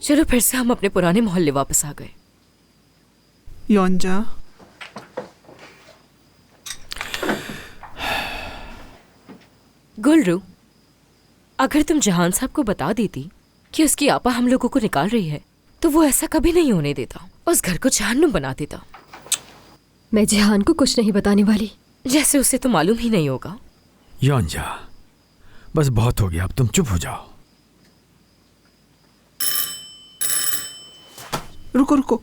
चलो फिर से हम अपने पुराने मोहल्ले वापस आ गए। योंजा, गुलरू, अगर तुम जहान साहब को बता देती कि उसकी आपा हम लोगों को निकाल रही है तो वो ऐसा कभी नहीं होने देता, उस घर को जहन्नुम बना देता। मैं जहान को कुछ नहीं बताने वाली। जैसे उसे तो मालूम ही नहीं होगा। योंजा, बस बहुत हो गया, अब तुम चुप हो जाओ। रुको रुको,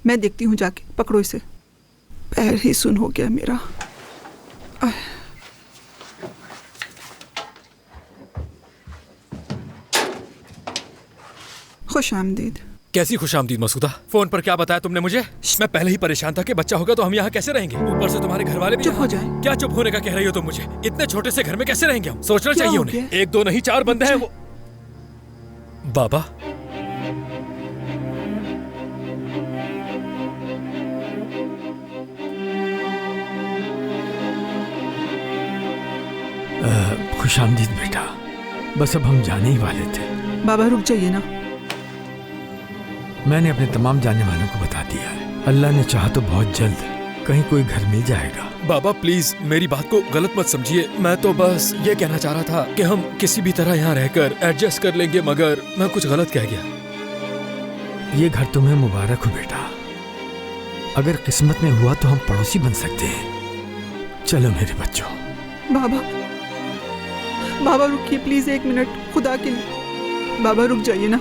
मैं देखती हूँ जाके, पकड़ो इसे। पैर ही सुन हो गया मेरा। खुश आमदीद। कैसी खुशामदीद मसूदा? फोन पर क्या बताया तुमने मुझे? मैं पहले ही परेशान था कि बच्चा होगा तो हम यहाँ कैसे रहेंगे। ऊपर से तुम्हारे घर वाले भी चुप हो जाए। क्या चुप होने का कह रही हो तुम मुझे? इतने छोटे से घर में कैसे रहेंगे हम? सोचना चाहिए उन्हें। एक दो नहीं 4 बंदे हैं वो। बाबा, खुशामदीद बेटा, बस अब हम जाने ही वाले थे। बाबा रुक जाइए ना। मैंने अपने तमाम जानने वालों को बता दिया है। अल्लाह ने चाहा तो बहुत जल्द कहीं कोई घर मिल जाएगा। बाबा प्लीज मेरी बात को गलत मत समझिए। मैं तो बस ये कहना चाह रहा था कि हम किसी भी तरह यहाँ रहकर एडजस्ट कर लेंगे, मगर मैं कुछ गलत कह गया। ये घर तुम्हें मुबारक हो बेटा। अगर किस्मत में हुआ तो हम पड़ोसी बन सकते हैं। चलो मेरे बच्चों। बाबा, बाबा रुकिए प्लीज 1 मिनट, खुदा के लिए। बाबा रुक जाइए ना,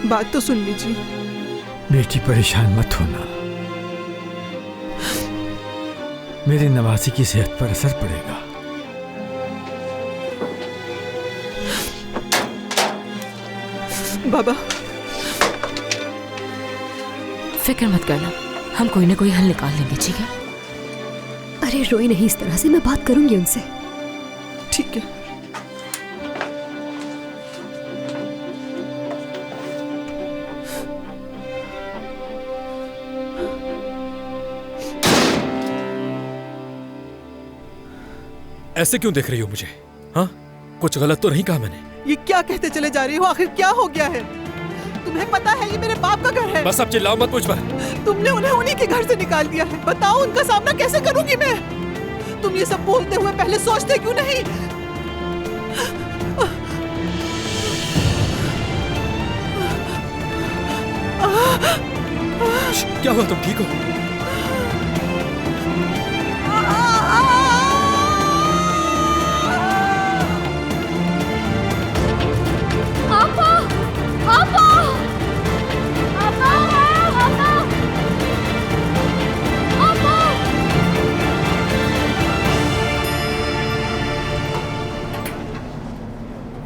बात तो सुन लीजिए। बेटी परेशान मत होना, मेरे नवासी की सेहत पर असर पड़ेगा। बाबा फिक्र मत करना, हम कोई ना कोई हल निकाल लेंगे, ठीक है? अरे रोई नहीं इस तरह से, मैं बात करूंगी उनसे। ठीक है। ऐसे क्यों देख रही हो मुझे? हाँ, कुछ गलत तो नहीं कहा मैंने? ये क्या कहते चले जा रही हो? आखिर क्या हो गया है? तुम्हें पता है ये मेरे बाप का घर है। बस अब चिल्लाओ मत मुझ पर। तुमने उन्हें उन्हीं के घर से निकाल दिया है। बताओ उनका सामना कैसे करूंगी मैं? तुम ये सब बोलते हुए पहले सोचते क्यों नहीं? क्या हुआ, तुम ठीक हो?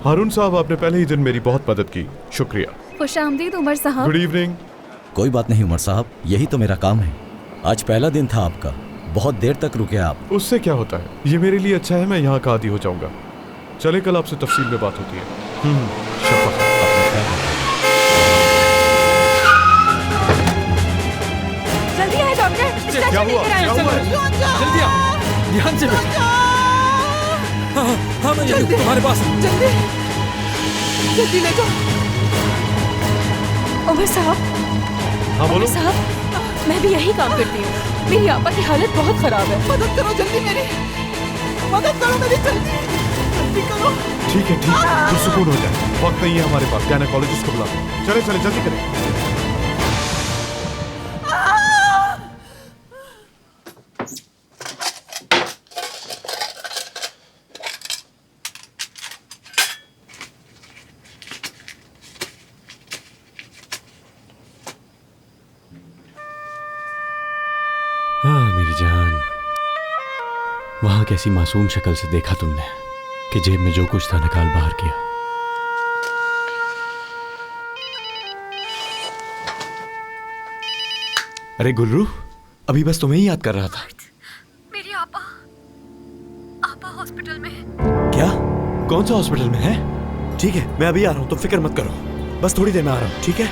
हारून साहब, आपने पहले ही दिन मेरी बहुत मदद की, शुक्रिया। खुशामदीद उमर साहब। Good evening. कोई बात नहीं उमर साहब, यही तो मेरा काम है। आज पहला दिन था आपका, बहुत देर तक रुके आप। उससे क्या होता है, ये मेरे लिए अच्छा है, मैं यहाँ का आदी हो जाऊंगा। चले, कल आपसे तफसील में बात होती है। शफ़क़त। जल्दी आए डॉक्टर। क्या हुआ? जल्दी आ, ध्यान से बैठो। हाँ मैं यहीं हूँ, तुम्हारे पास। जल्दी जल्दी ले जाओ। उमर साहब, हाँ बोलो। उमर साहब, मैं भी यही काम करती हूँ। मेरी आपा की हालत बहुत खराब है। मदद करो जल्दी, मेरी मदद करो मेरी, जल्दी जल्दी करो। ठीक है, ठीक है, पुरसुकून हो जाए। वक्त नहीं है हमारे पास, गायनेकोलॉजिस्ट को बुला। चले चले, जल्दी करें। हाँ मेरी जान, वहां कैसी मासूम शक्ल से देखा तुमने कि जेब में जो कुछ था निकाल बाहर किया। अरे गुल्रू, अभी बस तुम्हें ही याद कर रहा था। मेरी आपा हॉस्पिटल में है। क्या? कौन सा हॉस्पिटल में है? ठीक है, मैं अभी आ रहा हूँ, तुम फिक्र मत करो, बस थोड़ी देर में आ रहा हूँ, ठीक है?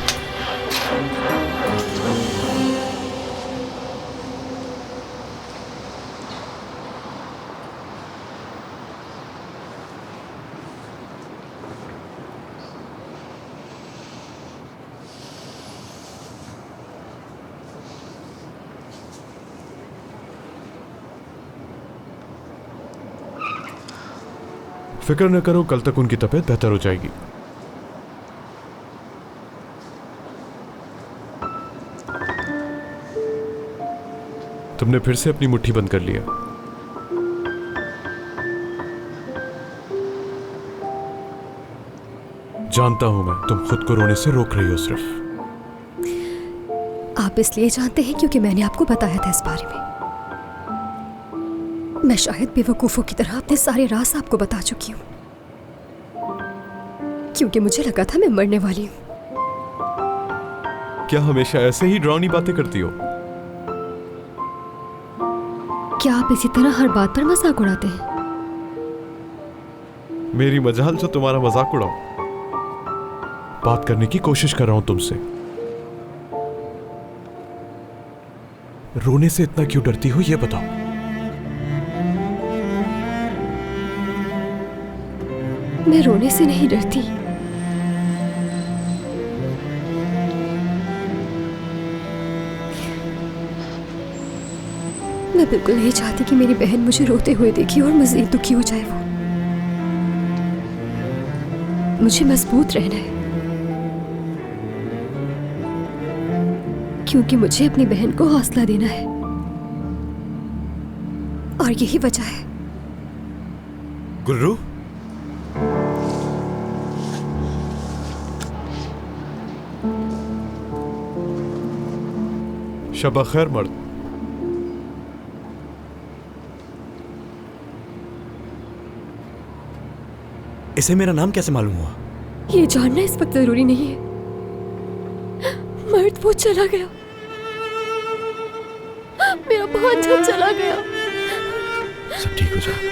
फिक्र न करो, कल तक उनकी तबीयत बेहतर हो जाएगी। तुमने फिर से अपनी मुट्ठी बंद कर लिया। जानता हूं मैं, तुम खुद को रोने से रोक रही हो सिर्फ। आप इसलिए जानते हैं क्योंकि मैंने आपको बताया था इस बारे में। मैं शायद बेवकूफों की तरह अपने सारे राज आपको बता चुकी हूँ, क्योंकि मुझे लगा था मैं मरने वाली हूँ। क्या हमेशा ऐसे ही डरावनी बातें करती हो? क्या आप इसी तरह हर बात पर मजाक उड़ाते हैं? मेरी मजाल जो तुम्हारा मजाक उड़ाऊं। बात करने की कोशिश कर रहा हूं तुमसे। रोने से इतना क्यों डरती हो, ये बताओ। मैं रोने से नहीं डरती। मैं बिल्कुल नहीं चाहती कि मेरी बहन मुझे रोते हुए देखे और मजीद दुखी हो जाए। वो मुझे मजबूत रहना है, क्योंकि मुझे अपनी बहन को हौसला देना है, और यही वजह है। गुर्रू, शबा खैर मर्द। इसे मेरा नाम कैसे मालूम हुआ? ये जानना इस वक्त जरूरी नहीं है। मर्द वो चला गया, मेरा बहुत जल्द चला गया। सब ठीक हो जाएगा।